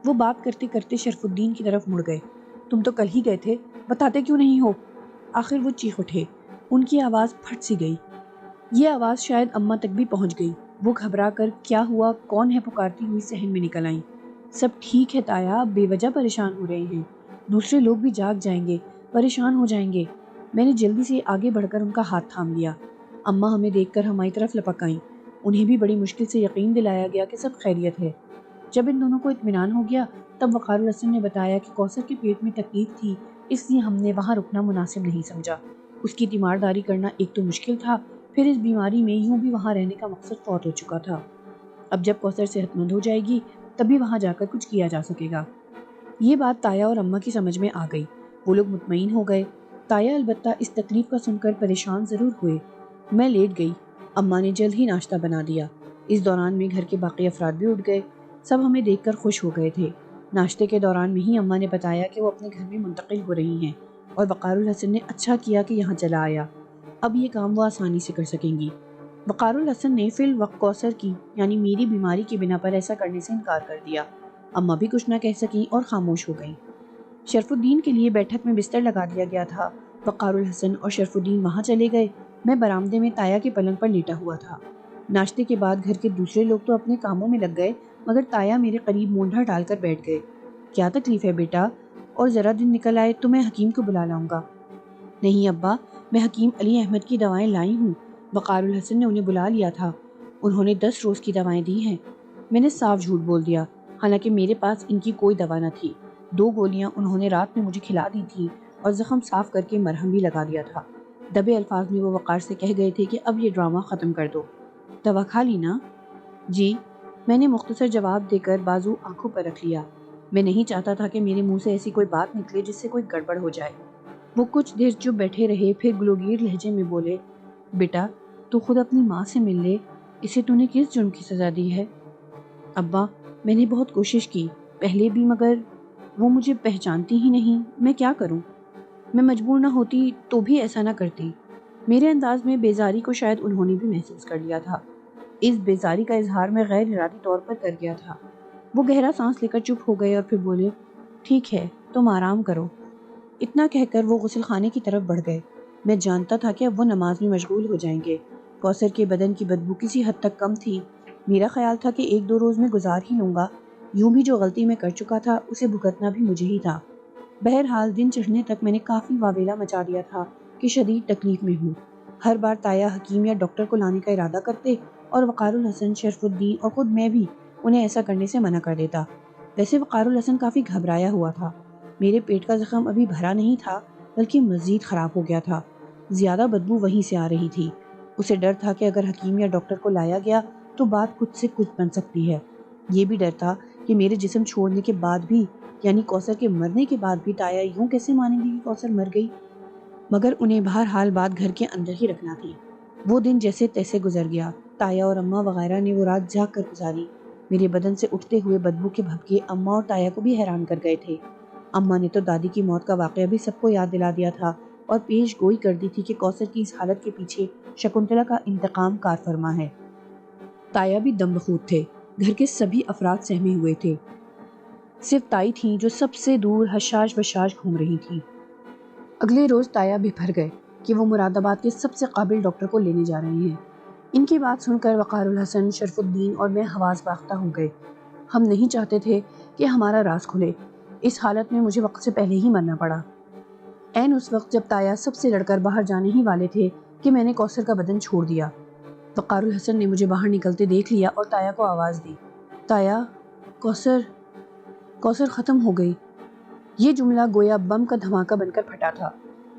وہ بات کرتے کرتے شرف الدین کی طرف مڑ گئے۔ تم تو کل ہی گئے تھے، بتاتے کیوں نہیں ہو؟ آخر وہ چیخ اٹھے۔ ان کی آواز پھٹ سی گئی۔ یہ آواز شاید اماں تک بھی پہنچ گئی۔ وہ گھبرا کر کیا ہوا، کون ہے پکارتی ہوئی صحن میں نکل آئیں۔ سب ٹھیک ہے تایا، آپ بے وجہ پریشان ہو رہے ہیں، دوسرے لوگ بھی جاگ جائیں گے، پریشان ہو جائیں گے۔ میں نے جلدی سے آگے بڑھ کر ان کا ہاتھ تھام لیا۔ اماں ہمیں دیکھ کر ہماری طرف لپک آئیں۔ انہیں بھی بڑی مشکل سے یقین دلایا گیا کہ سب خیریت ہے۔ جب ان دونوں کو اطمینان ہو گیا تب وقار الحسن نے بتایا کہ کوثر کے پیٹ میں تکلیف تھی، اس لیے ہم نے وہاں رکنا مناسب نہیں سمجھا۔ اس کی تیمارداری کرنا ایک تو مشکل تھا، پھر اس بیماری میں یوں بھی وہاں رہنے کا مقصد فوت ہو چکا تھا۔ اب جب کوثر صحت مند ہو جائے گی تبھی وہاں جا کر کچھ کیا جا سکے گا۔ یہ بات تایا اور اماں کی سمجھ میں آ گئی، وہ لوگ مطمئن ہو گئے۔ تایا البتہ اس تکلیف کا سن کر پریشان ضرور ہوئے۔ میں لیٹ گئی، اماں نے جلد ہی ناشتہ بنا دیا۔ اس دوران میں گھر کے باقی افراد بھی اٹھ گئے، سب ہمیں دیکھ کر خوش ہو گئے تھے۔ ناشتے کے دوران میں ہی اماں نے بتایا کہ وہ اپنے گھر میں منتقل ہو رہی ہیں اور وقار الحسن نے اچھا کیا کہ یہاں چلا آیا، اب یہ کام وہ آسانی سے کر سکیں گی۔ وقار الحسن نے فی الوقت کوثر کی یعنی میری بیماری کی بنا پر ایسا کرنے سے انکار کر دیا۔ اماں بھی کچھ نہ کہہ سکیں اور خاموش ہو گئیں۔ شرف الدین کے لیے بیٹھک میں بستر لگا دیا گیا تھا۔ وقار الحسن اور شرف الدین وہاں چلے گئے، میں برآمدے میں تایا کے پلنگ پر لیٹا ہوا تھا۔ ناشتے کے بعد گھر کے دوسرے لوگ تو اپنے کاموں میں لگ گئے، مگر تایا میرے قریب مونڈھا ڈال کر بیٹھ گئے۔ کیا تکلیف ہے بیٹا؟ اور ذرا دن نکل آئے تو میں حکیم کو بلا لاؤں گا۔ نہیں ابا، میں حکیم علی احمد کی دوائیں لائی ہوں، وقار الحسن نے انہیں بلا لیا تھا، انہوں نے 10 روز کی دوائیں دی ہیں۔ میں نے صاف جھوٹ بول دیا، حالانکہ میرے پاس ان کی کوئی دوا نہ تھی۔ 2 گولیاں انہوں نے رات میں مجھے کھلا دی تھی اور زخم صاف کر کے مرہم بھی لگا دیا تھا۔ دبے الفاظ میں وہ وقار سے کہہ گئے تھے کہ اب یہ ڈرامہ ختم کر دو۔ دوا کھا لی نا؟ جی، میں نے مختصر جواب دے کر بازو آنکھوں پر رکھ لیا۔ میں نہیں چاہتا تھا کہ میرے منہ سے ایسی کوئی بات نکلے جس سے کوئی گڑبڑ ہو جائے۔ وہ کچھ دیر چپ بیٹھے رہے، پھر گلوگیر لہجے میں بولے، بیٹا تو خود اپنی ماں سے مل لے، اسے تو نے کس جرم کی سزا دی ہے؟ ابا، میں نے بہت کوشش کی پہلے بھی، مگر وہ مجھے پہچانتی ہی نہیں، میں کیا کروں؟ میں مجبور نہ ہوتی تو بھی ایسا نہ کرتی۔ میرے انداز میں بیزاری کو شاید انہوں نے بھی محسوس کر لیا تھا۔ اس بیزاری کا اظہار میں غیر ارادی طور پر کر گیا تھا۔ وہ گہرا سانس لے کر چپ ہو گئے اور پھر بولے، ٹھیک ہے تم آرام کرو۔ اتنا کہہ کر وہ غسل خانے کی طرف بڑھ گئے۔ میں جانتا تھا کہ اب وہ نماز میں مشغول ہو جائیں گے۔ کوثر کے بدن کی بدبو کسی حد تک کم تھی۔ میرا خیال تھا کہ 1-2 روز میں گزار ہی لوں گا، یوں بھی جو غلطی میں کر چکا تھا اسے بھگتنا بھی مجھے ہی تھا۔ بہرحال دن چڑھنے تک میں نے کافی واویلا مچا دیا تھا کہ شدید تکلیف میں ہوں۔ ہر بار تایا حکیم یا ڈاکٹر کو لانے کا ارادہ کرتے اور وقار الحسن، شرف الدین اور خود میں بھی انہیں ایسا کرنے سے منع کر دیتا۔ ویسے وقار الحسن کافی گھبرایا ہوا تھا۔ میرے پیٹ کا زخم ابھی بھرا نہیں تھا بلکہ مزید خراب ہو گیا تھا۔ زیادہ بدبو وہیں سے آ رہی تھی۔ اسے ڈر تھا کہ اگر حکیم یا ڈاکٹر کو لایا گیا تو بات کچھ سے کچھ بن سکتی ہے۔ یہ بھی ڈر تھا کہ میرے جسم چھوڑنے کے بعد بھی، یعنی کوثر کے مرنے کے بعد بھی، تایا یوں کیسے مانیں گی کہ کوثر مر گئی؟ مگر انہیں بہرحال بات گھر کے اندر ہی رکھنا تھی۔ وہ دن جیسے تیسے گزر گیا۔ تایا اور اماں وغیرہ نے وہ رات جاگ کر گزاری۔ میرے بدن سے اٹھتے ہوئے بدبو کے بھبکے اماں اور تایا کو بھی حیران کر گئے تھے۔ اماں نے تو دادی کی موت کا واقعہ بھی سب کو یاد دلا دیا تھا اور پیش گوئی کر دی تھی کہ کوثر کی اس حالت کے پیچھے شکنتلا کا انتقام کار فرما ہے۔ تایا بھی دم بخود تھے، گھر کے سبھی افراد سہمے ہوئے تھے، صرف تائی تھیں جو سب سے دور حشاش بشاش گھوم رہی تھیں۔ اگلے روز تایا بھی بھر گئے کہ وہ مراد آباد کے سب سے قابل ڈاکٹر کو لینے جا رہے ہیں۔ ان کی بات سن کر وقار الحسن، شرف الدین اور میں حواس باختہ ہو گئے۔ ہم نہیں چاہتے تھے کہ ہمارا راز کھلے، اس حالت میں مجھے وقت سے پہلے ہی مرنا پڑا۔ عین اس وقت جب تایا سب سے لڑ کر باہر جانے ہی والے تھے کہ میں نے کوثر کا بدن چھوڑ دیا۔ وقار الحسن نے مجھے باہر نکلتے دیکھ لیا اور تایا کو آواز دی، تایا، کوثر ختم ہو گئی۔ یہ جملہ گویا بم کا دھماکہ بن کر پھٹا تھا۔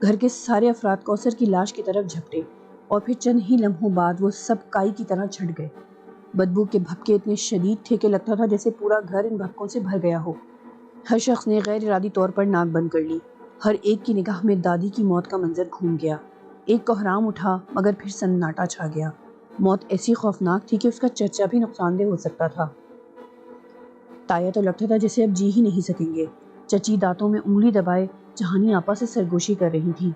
گھر کے سارے افراد کوثر کی لاش کی طرف جھپٹے اور پھر چند ہی لمحوں بعد وہ سب کائی کی طرح چھٹ گئے۔ بدبو کے بھبکے اتنے شدید تھے کہ لگتا تھا جیسے پورا گھر ان بھبکوں سے بھر گیا ہو۔ ہر شخص نے غیر ارادی طور پر ناک بند کر لی۔ ہر ایک کی نگاہ میں دادی کی موت کا منظر گھوم گیا۔ ایک کوہرام اٹھا مگر پھر سناٹا چھا گیا۔ موت ایسی خوفناک تھی کہ اس کا چرچا بھی نقصان دہ ہو سکتا تھا۔ تایا تو لگتا تھا جیسے اب جی ہی نہیں سکیں گے۔ چچی دانتوں میں انگلی دبائے جہانی آپا سے سرگوشی کر رہی تھی۔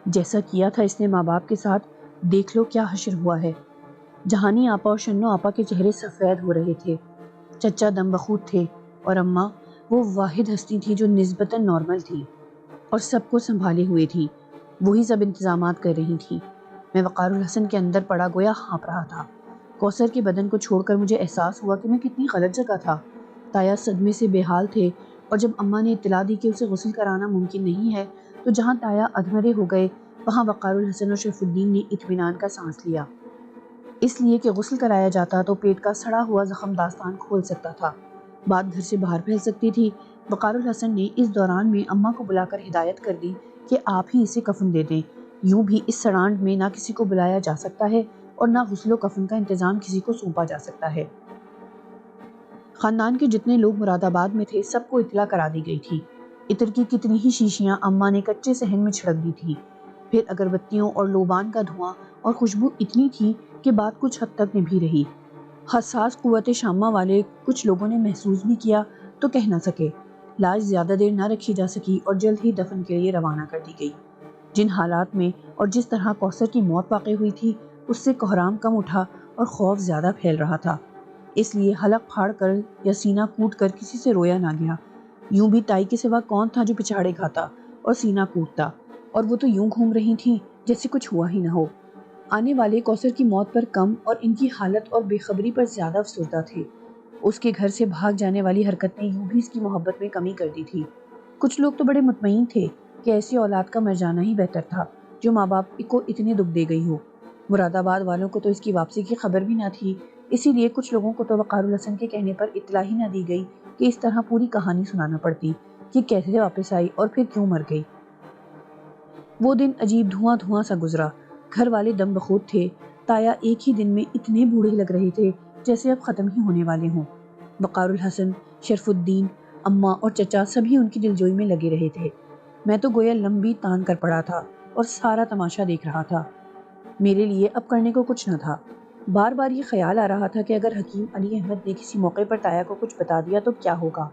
جیسا کیا تھا اس نے ماں باپ کے ساتھ، دیکھ لو کیا حشر ہوا ہے۔ جہانی آپا اور شنو آپا کے چہرے سفید ہو رہے تھے۔ چچا دم بخود تھے اور اماں وہ واحد ہستی تھی جو نسبتاً نارمل تھی اور سب کو سنبھالے ہوئے تھی، وہی سب انتظامات کر رہی تھی۔ میں وقار الحسن کے اندر پڑا گویا ہانپ رہا تھا۔ کوثر کے بدن کو چھوڑ کر مجھے احساس ہوا کہ میں کتنی غلط جگہ تھا۔ تایا صدمے سے بے حال تھے اور جب اماں نے اطلاع دی کہ اسے غسل کرانا ممکن نہیں ہے تو جہاں تایا ادھمرے ہو گئے وہاں وقار الحسن اور شرف الدین نے اطمینان کا سانس لیا، اس لیے کہ غسل کرایا جاتا تو پیٹ کا سڑا ہوا زخم داستان کھول سکتا تھا۔ بات گھر سے باہر پھیل سکتی تھی۔ وقار الحسن نے اس دوران میں اماں کو بلا کر ہدایت کر دی کہ آپ ہی اسے کفن دے دیں، یوں بھی اس سڑانٹ میں نہ کسی کو بلایا جا سکتا ہے اور نہ غسل و کفن کا انتظام کسی کو سونپا جا سکتا ہے۔ خاندان کے جتنے لوگ مراد آباد میں تھے سب کو اطلاع کرا دی گئی تھی۔ عطر کی کتنی ہی شیشیاں اماں نے کچے صحن میں چھڑک دی تھی، پھر اگربتیوں اور لوبان کا دھواں اور خوشبو اتنی تھی کہ بات کچھ حد تک نبھی رہی۔ حساس قوت شامہ والے کچھ لوگوں نے محسوس بھی کیا تو کہہ نہ سکے۔ لاش زیادہ دیر نہ رکھی جا سکی اور جلد ہی دفن کے لیے روانہ کر دی گئی۔ جن حالات میں اور جس طرح کوثر کی موت واقع ہوئی تھی اس سے کوہرام کم اٹھا اور خوف زیادہ پھیل رہا تھا، اس لیے حلق پھاڑ کر یا سینہ کوٹ کر کسی سے رویا نہ گیا۔ یوں بھی تائی کے سوا کون تھا جو پچھاڑے کھاتا اور سینہ کوٹتا، اور وہ تو یوں گھوم رہی تھیں جیسے کچھ ہوا ہی نہ ہو۔ آنے والے کوثر کی موت پر کم اور ان کی حالت اور بے خبری پر زیادہ افسردہ تھے۔ اس کے گھر سے بھاگ جانے والی حرکت نے یوں بھی اس کی محبت میں کمی کر دی تھی۔ کچھ لوگ تو بڑے مطمئن تھے کہ ایسی اولاد کا مر جانا ہی بہتر تھا جو ماں باپ کو اتنے دکھ دے گئی ہو۔ مراد آباد والوں کو تو اس کی واپسی کی خبر بھی نہ تھی، اسی لیے کچھ لوگوں کو تو وقار الحسن کے کہنے پر اطلاع ہی نہ دی گئی کہ اس طرح پوری کہانی سنانا پڑتی کہ کیسے واپس آئی اور پھر کیوں مر گئی۔ وہ دن عجیب دھواں دھواں سا گزرا۔ گھر والے دم بخود تھے۔ تایا ایک ہی دن میں اتنے بوڑھے لگ رہے تھے جیسے اب ختم ہی ہونے والے ہوں۔ وقار الحسن، شرف الدین، اماں اور چچا سبھی ان کی دلجوئی میں لگے رہے تھے۔ میں تو گویا لمبی تان کر پڑا تھا اور سارا تماشا دیکھ رہا تھا۔ میرے لیے اب کرنے کو کچھ نہ تھا۔ بار بار یہ خیال آ رہا تھا کہ اگر حکیم علی احمد نے کسی موقع پر تایا کو کچھ بتا دیا تو کیا ہوگا۔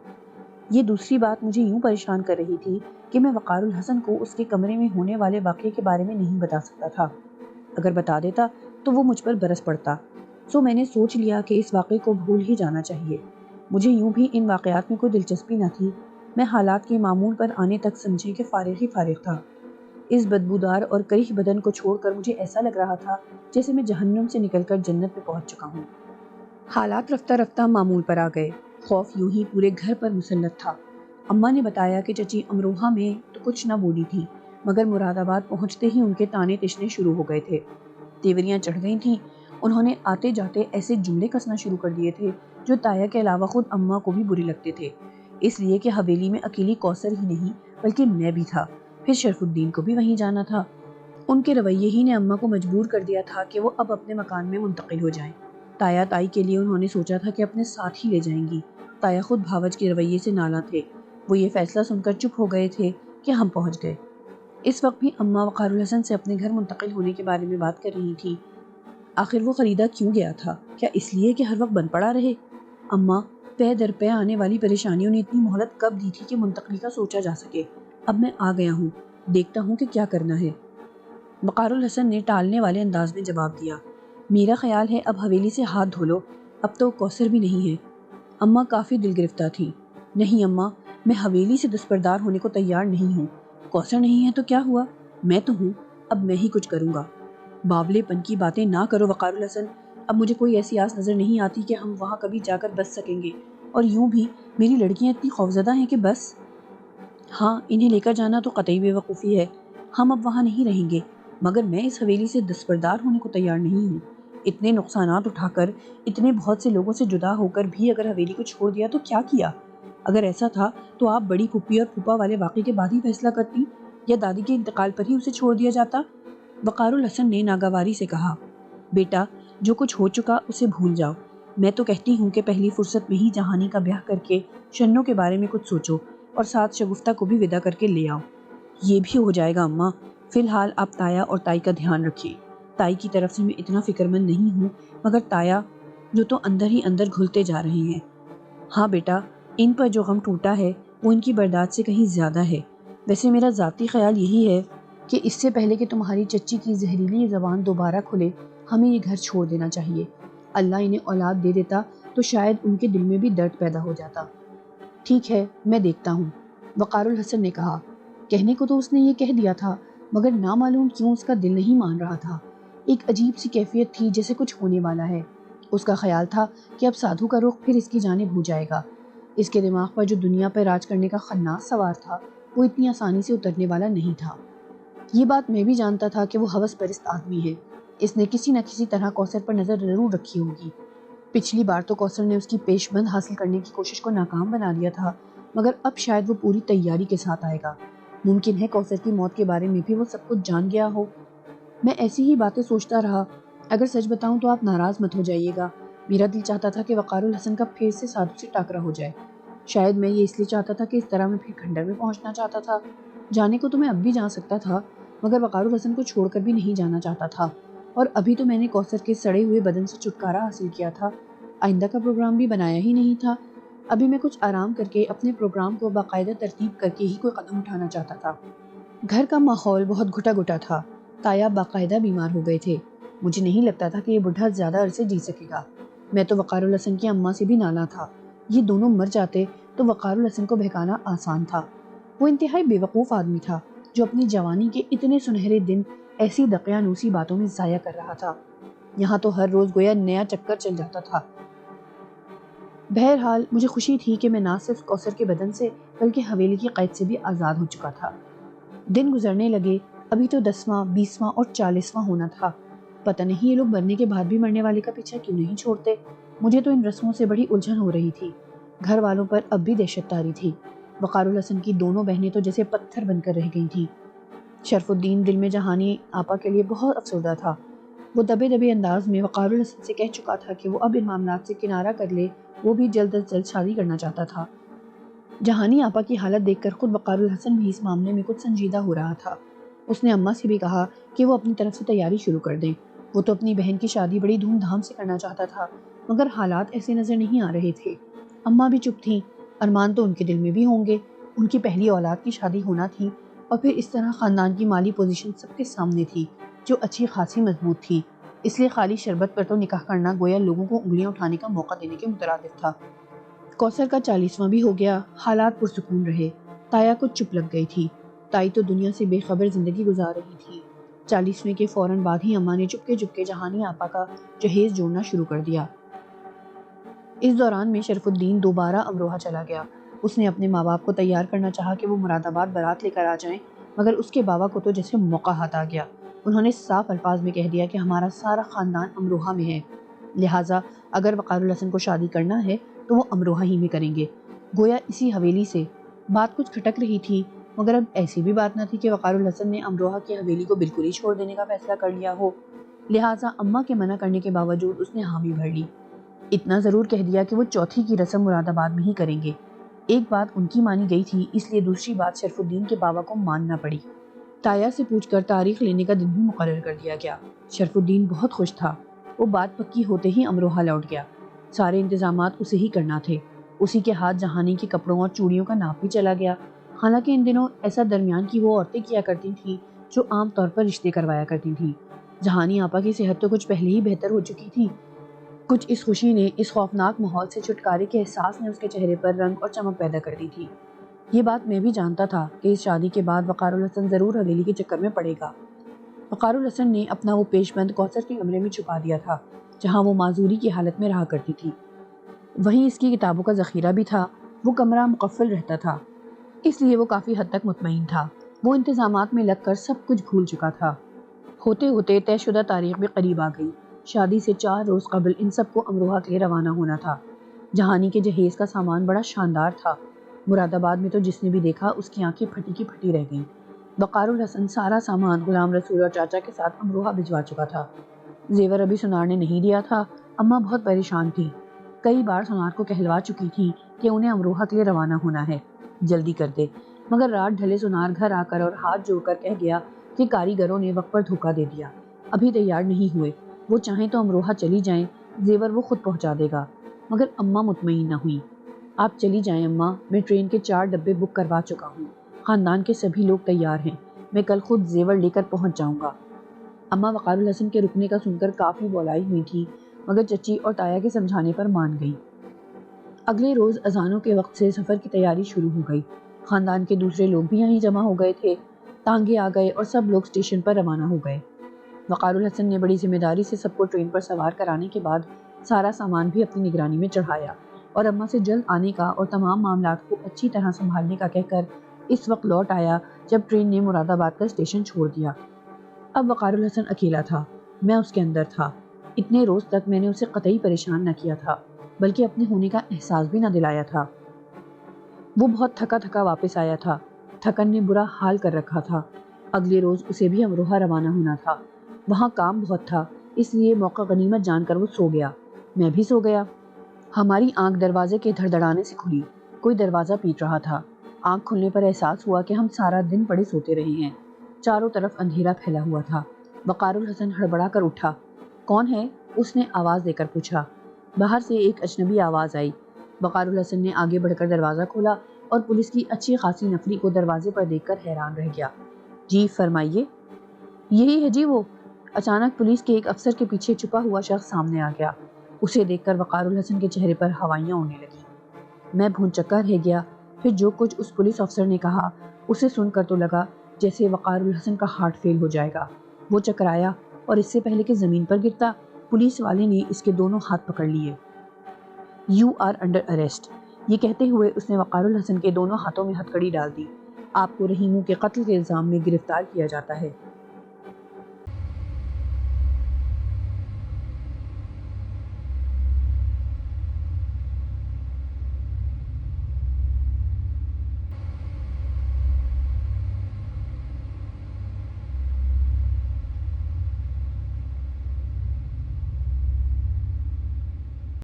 یہ دوسری بات مجھے یوں پریشان کر رہی تھی کہ میں وقار الحسن کو اس کے کمرے میں ہونے والے واقعے کے بارے میں نہیں بتا سکتا تھا۔ اگر بتا دیتا تو وہ مجھ پر برس پڑتا، سو میں نے سوچ لیا کہ اس واقعے کو بھول ہی جانا چاہیے۔ مجھے یوں بھی ان واقعات میں کوئی دلچسپی نہ تھی۔ میں حالات کے معمول پر آنے تک سمجھے کہ فارغ ہی فارغ تھا۔ اس بدبودار اور کریہ بدن کو چھوڑ کر مجھے ایسا لگ رہا تھا جیسے میں جہنم سے نکل کر جنت میں پہنچ چکا ہوں۔ حالات رفتہ رفتہ معمول پر آ گئے۔ خوف یوں ہی پورے گھر پر مسلط تھا۔ اماں نے بتایا کہ چچی امروہہ میں تو کچھ نہ بولی تھی، مگر مراد آباد پہنچتے ہی ان کے تانے تشنے شروع ہو گئے تھے۔ تیوریاں چڑھ گئی تھیں۔ انہوں نے آتے جاتے ایسے جملے کسنا شروع کر دیے تھے جو تایا کے علاوہ خود اماں کو بھی برے لگتے تھے، اس لیے کہ حویلی میں اکیلی کوثر ہی نہیں بلکہ میں بھی تھا، پھر شرف الدین کو بھی وہیں جانا تھا۔ ان کے رویے ہی نے اماں کو مجبور کر دیا تھا کہ وہ اب اپنے مکان میں منتقل ہو جائیں۔ تایا تائی کے لیے انہوں نے سوچا تھا کہ اپنے ساتھ ہی لے جائیں گی۔ تایا خود بھاوج کے رویے سے نالاں تھے۔ وہ یہ فیصلہ سن کر چپ ہو گئے تھے کہ ہم پہنچ گئے۔ اس وقت بھی اماں وقار الحسن سے اپنے گھر منتقل ہونے کے بارے میں بات کر رہی تھی۔ آخر وہ خریدا کیوں گیا تھا؟ کیا اس لیے کہ ہر وقت بند پڑا رہے؟ اماں، پے در پے آنے والی پریشانیوں نے اتنی مہلت کب دی تھی کہ منتقلی کا سوچا جا سکے؟ اب میں آ گیا ہوں، دیکھتا ہوں کہ کیا کرنا ہے۔ وقار الحسن نے ٹالنے والے انداز میں جواب دیا، میرا خیال ہے اب حویلی سے ہاتھ دھو لو، اب تو کوثر بھی نہیں ہے۔ اماں کافی دل گرفتہ تھی۔ نہیں اماں، میں حویلی سے دستبردار ہونے کو تیار نہیں ہوں۔ کوثر نہیں ہے تو کیا ہوا، میں تو ہوں، اب میں ہی کچھ کروں گا۔ باولے پن کی باتیں نہ کرو وقار الحسن، اب مجھے کوئی ایسی آس نظر نہیں آتی کہ ہم وہاں کبھی جا کر بس سکیں گے، اور یوں بھی میری لڑکیاں اتنی خوفزدہ ہیں کہ بس۔ ہاں، انہیں لے کر جانا تو قطعی بے وقوفی ہے، ہم اب وہاں نہیں رہیں گے، مگر میں اس حویلی سے دستبردار ہونے کو تیار نہیں ہوں۔ اتنے نقصانات اٹھا کر، اتنے بہت سے لوگوں سے جدا ہو کر بھی اگر حویلی کو چھوڑ دیا تو کیا کیا؟ اگر ایسا تھا تو آپ بڑی پھپھی اور پھوپھا والے واقعے کے بعد ہی فیصلہ کرتی، یا دادی کے انتقال پر ہی اسے چھوڑ دیا جاتا۔ وقار الحسن نے ناگواری سے کہا، بیٹا جو کچھ ہو چکا اسے بھول جاؤ، میں تو کہتی ہوں کہ پہلی فرصت میں ہی جہانی کا بیاہ کر کے شنوں کے بارے میں کچھ سوچو اور ساتھ شگفتہ کو بھی ودا کر کے لے آؤ۔ یہ بھی ہو جائے گا اماں، فی الحال آپ تایا اور تائی کا دھیان رکھیے۔ تائی کی طرف سے میں اتنا فکر مند نہیں ہوں، مگر تایا جو تو اندر ہی اندر گھلتے جا رہے ہیں۔ ہاں بیٹا، ان پر جو غم ٹوٹا ہے وہ ان کی برداشت سے کہیں زیادہ ہے۔ ویسے میرا ذاتی خیال یہی ہے کہ اس سے پہلے کہ تمہاری چچی کی زہریلی زبان دوبارہ کھلے ہمیں یہ گھر چھوڑ دینا چاہیے۔ اللہ انہیں اولاد دے دیتا تو شاید ان کے دل میں بھی درد پیدا ہو جاتا۔ ٹھیک ہے، میں دیکھتا ہوں، وقار الحسن نے کہا۔ کہنے کو تو اس نے یہ کہہ دیا تھا، مگر نامعلوم کیوں اس کا دل نہیں مان رہا تھا۔ ایک عجیب سی کیفیت تھی جیسے کچھ ہونے والا ہے۔ اس کا خیال تھا کہ اب سادھو کا رخ پھر اس کی جانب ہو جائے گا۔ اس کے دماغ پر جو دنیا پر راج کرنے کا خناس سوار تھا وہ اتنی آسانی سے اترنے والا نہیں تھا۔ یہ بات میں بھی جانتا تھا کہ وہ ہوس پرست آدمی ہے، اس نے کسی نہ کسی طرح کوثر پر نظر ضرور رکھی ہوگی۔ پچھلی بار تو کوثر نے اس کی پیش بند حاصل کرنے کی کوشش کو ناکام بنا دیا تھا، مگر اب شاید وہ پوری تیاری کے ساتھ آئے گا۔ ممکن ہے کوثر کی موت کے بارے میں بھی وہ سب کچھ جان گیا ہو۔ میں ایسی ہی باتیں سوچتا رہا۔ اگر سچ بتاؤں تو آپ ناراض مت ہو جائیے گا، میرا دل چاہتا تھا کہ وقار الحسن کا پھر سے سادھو سے ٹاکرا ہو جائے۔ شاید میں یہ اس لیے چاہتا تھا کہ اس طرح میں پھر کھنڈر میں پہنچنا چاہتا تھا۔ جانے کو تو میں اب بھی جا سکتا تھا، مگر وقار الحسن کو چھوڑ کر بھی نہیں جانا چاہتا تھا، اور ابھی تو میں نے کوثر کے سڑے ہوئے بدن سے چھٹکارا حاصل کیا تھا، آئندہ کا پروگرام بھی بنایا ہی نہیں تھا۔ ابھی میں کچھ آرام کر کے اپنے پروگرام کو باقاعدہ ترتیب کر کے ہی کوئی قدم اٹھانا چاہتا تھا۔ گھر کا ماحول بہت گھٹا گھٹا تھا، تایا باقاعدہ بیمار ہو گئے تھے۔ مجھے نہیں لگتا تھا کہ یہ بڈھا زیادہ عرصے جی سکے گا۔ میں تو وقار الحسن کی اماں سے بھی نالا تھا، یہ دونوں مر جاتے تو وقار الحسن کو بہکانا آسان تھا۔ وہ انتہائی بے وقوف آدمی تھا جو اپنی جوانی کے اتنے سنہرے دن ایسی دقیانوسی باتوں میں ضائع کر رہا تھا۔ یہاں تو ہر روز گویا نیا چکر چل جاتا تھا۔ بہرحال مجھے خوشی تھی کہ میں نہ صرف کوثر کے بدن سے بلکہ حویلی کی قید سے بھی آزاد ہو چکا تھا۔ دن گزرنے لگے، ابھی تو 10واں 20واں اور 40واں ہونا تھا۔ پتہ نہیں یہ لوگ مرنے کے بعد بھی مرنے والے کا پیچھا کیوں نہیں چھوڑتے۔ مجھے تو ان رسموں سے بڑی الجھن ہو رہی تھی۔ گھر والوں پر اب بھی دہشت طاری تھی۔ وقار الحسن کی دونوں بہنیں تو جیسے پتھر بن کر رہ گئی تھیں۔ شرف الدین دل میں جہانی آپا کے لیے بہت افسردہ تھا۔ وہ دبے دبے انداز میں وقار الحسن سے کہہ چکا تھا کہ وہ اب ان معاملات سے کنارہ کر لے، وہ بھی جلد از جلد شادی کرنا چاہتا تھا۔ جہانی آپا کی حالت دیکھ کر خود وقار الحسن بھی اس معاملے میں کچھ سنجیدہ ہو رہا تھا۔ اس نے اماں سے بھی کہا کہ وہ اپنی طرف سے تیاری شروع کر دیں۔ وہ تو اپنی بہن کی شادی بڑی دھوم دھام سے کرنا چاہتا تھا، مگر حالات ایسے نظر نہیں آ رہے تھے۔ اماں بھی چپ تھیں۔ ارمان تو ان کے دل میں بھی ہوں گے، ان کی پہلی اولاد کی شادی ہونا تھی، اور پھر اس طرح خاندان کی مالی پوزیشن سب کے سامنے تھی جو اچھی خاصی مضبوط تھی، اس لیے خالی شربت پر تو نکاح کرنا گویا لوگوں کو انگلیاں اٹھانے کا موقع دینے کے مترادف تھا۔ کوثر کا 40واں بھی ہو گیا، حالات پرسکون رہے۔ تایا کو چپ لگ گئی تھی۔ تائی تو دنیا سے بے خبر زندگی گزار رہی تھی۔ 40ویں کے فوراً بعد ہی اماں نے چپکے چپکے جہانی آپا کا جہیز جوڑنا شروع کر دیا۔ اس دوران میں شرف الدین دوبارہ امروہہ چلا گیا۔ اس نے اپنے ماں باپ کو تیار کرنا چاہا کہ وہ مراد آباد بارات لے کر آ جائیں، مگر اس کے بابا کو تو جیسے موقع ہاتھ آ گیا۔ انہوں نے صاف الفاظ میں کہہ دیا کہ ہمارا سارا خاندان امروہہ میں ہے، لہٰذا اگر وقار الحسن کو شادی کرنا ہے تو وہ امروہہ ہی میں کریں گے، گویا اسی حویلی سے۔ بات کچھ کھٹک رہی تھی، مگر اب ایسی بھی بات نہ تھی کہ وقار الحسن نے امروہہ کی حویلی کو بالکل ہی چھوڑ دینے کا فیصلہ کر لیا ہو، لہٰذا اماں کے منع کرنے کے باوجود اس نے حامی بھر لی۔ اتنا ضرور کہہ دیا کہ وہ چوتھی کی رسم مراد آباد میں ہی کریں گے۔ ایک بات ان کی مانی گئی تھی، اس لیے دوسری بات شرف الدین کے بابا کو ماننا پڑی۔ تایا سے پوچھ کر تاریخ لینے کا دن بھی مقرر کر دیا گیا۔ شرف الدین بہت خوش تھا۔ وہ بات پکی ہوتے ہی امروہہ لوٹ گیا۔ سارے انتظامات اسے ہی کرنا تھے۔ اسی کے ہاتھ جہانی کے کپڑوں اور چوڑیوں کا ناپ بھی چلا گیا۔ حالانکہ ان دنوں ایسا درمیان کی وہ عورتیں کیا کرتی تھیں جو عام طور پر رشتے کروایا کرتی تھیں۔ جہانی آپا کی صحت تو کچھ پہلے ہی بہتر ہو چکی تھی۔ کچھ اس خوشی نے، اس خوفناک ماحول سے چھٹکارے کے احساس نے اس کے چہرے پر رنگ اور چمک پیدا کر دی تھی۔ یہ بات میں بھی جانتا تھا کہ اس شادی کے بعد وقار الحسن ضرور حویلی کے چکر میں پڑے گا۔ وقار الحسن نے اپنا وہ پیش بند کوثر کے کمرے میں چھپا دیا تھا جہاں وہ معذوری کی حالت میں رہا کرتی تھی۔ وہیں اس کی کتابوں کا ذخیرہ بھی تھا۔ وہ کمرہ مقفل رہتا تھا، اس لیے وہ کافی حد تک مطمئن تھا۔ وہ انتظامات میں لگ کر سب کچھ بھول چکا تھا۔ ہوتے ہوتے طے شدہ تاریخ بھی قریب آ گئی۔ شادی سے 4 روز قبل ان سب کو امروہہ کے لیے روانہ ہونا تھا۔ جہانی کے جہیز کا سامان بڑا شاندار تھا۔ مراد آباد میں تو جس نے بھی دیکھا اس کی آنکھیں پھٹی کی پھٹی رہ گئیں۔ وقار الحسن سارا سامان غلام رسول اور چاچا کے ساتھ امروہہ بھجوا چکا تھا۔ زیور ابھی سنار نے نہیں دیا تھا۔ اماں بہت پریشان تھی۔ کئی بار سنار کو کہلوا چکی تھی کہ انہیں امروہہ کے لیے روانہ ہونا ہے، جلدی کر دے، مگر رات ڈھلے سنار گھر آ کر اور ہاتھ جوڑ کر کہہ گیا کہ کاریگروں نے وقت پر دھوکہ دے دیا، ابھی تیار نہیں ہوئے، وہ چاہیں تو امروہہ چلی جائیں، زیور وہ خود پہنچا دے گا۔ مگر اماں مطمئن نہ ہوئی۔ آپ چلی جائیں اماں، میں ٹرین کے 4 ڈبے بک کروا چکا ہوں، خاندان کے سبھی لوگ تیار ہیں، میں کل خود زیور لے کر پہنچ جاؤں گا۔ اماں وقار الحسن کے رکنے کا سن کر کافی بولائی ہوئی تھی، مگر چچی اور تایا کے سمجھانے پر مان گئی۔ اگلے روز اذانوں کے وقت سے سفر کی تیاری شروع ہو گئی۔ خاندان کے دوسرے لوگ بھی یہیں جمع ہو گئے تھے۔ تانگے آ گئے اور سب لوگ اسٹیشن پر روانہ ہو گئے۔ وقار الحسن نے بڑی ذمہ داری سے سب کو ٹرین پر سوار کرانے کے بعد سارا سامان بھی اپنی نگرانی میں چڑھایا اور اماں سے جلد آنے کا اور تمام معاملات کو اچھی طرح سنبھالنے کا کہہ کر اس وقت لوٹ آیا جب ٹرین نے مراد آباد کا اسٹیشن چھوڑ دیا۔ اب وقار الحسن اکیلا تھا، میں اس کے اندر تھا۔ اتنے روز تک میں نے اسے قطعی پریشان نہ کیا تھا، بلکہ اپنے ہونے کا احساس بھی نہ دلایا تھا۔ وہ بہت تھکا تھکا واپس آیا تھا، تھکن نے برا حال کر رکھا تھا۔ اگلے روز اسے بھی امروہہ روانہ ہونا تھا۔ وہاں کام بہت تھا، اس لیے موقع غنیمت جان کر وہ سو گیا۔ میں بھی سو گیا۔ ہماری آنکھ دروازے کے دھڑدھڑانے سے کھلی۔ کوئی دروازہ پیٹ رہا تھا۔ آنکھ کھلنے پر احساس ہوا کہ ہم سارا دن پڑے سوتے رہے ہیں۔ چاروں طرف اندھیرا پھیلا ہوا تھا۔ وقار الحسن ہڑبڑا کر اٹھا۔ کون ہے؟ اس نے آواز دے کر پوچھا۔ باہر سے ایک اجنبی آواز آئی۔ وقار الحسن نے آگے بڑھ کر دروازہ کھولا اور پولیس کی اچھی خاصی نفری کو دروازے پر دیکھ کر حیران رہ گیا۔ جی فرمائیے۔ یہی ہے جی وہ۔ اچانک پولیس کے ایک افسر کے پیچھے چھپا ہوا شخص سامنے آ گیا۔ اسے دیکھ کر وقار الحسن کے چہرے پر ہوائیاں اڑنے لگیں۔ میں بھونچکا رہ گیا۔ پھر جو کچھ اس پولیس افسر نے کہا اسے سن کر تو لگا جیسے وقار الحسن کا ہارٹ فیل ہو جائے گا۔ وہ چکرایا اور اس سے پہلے کہ زمین پر گرتا، پولیس والے نے اس کے دونوں ہاتھ پکڑ لیے۔ یو آر انڈر اریسٹ، یہ کہتے ہوئے اس نے وقار الحسن کے دونوں ہاتھوں میں ہتھکڑی ڈال دی۔ آپ کو رحیموں کے قتل کے الزام میں گرفتار کیا جاتا ہے۔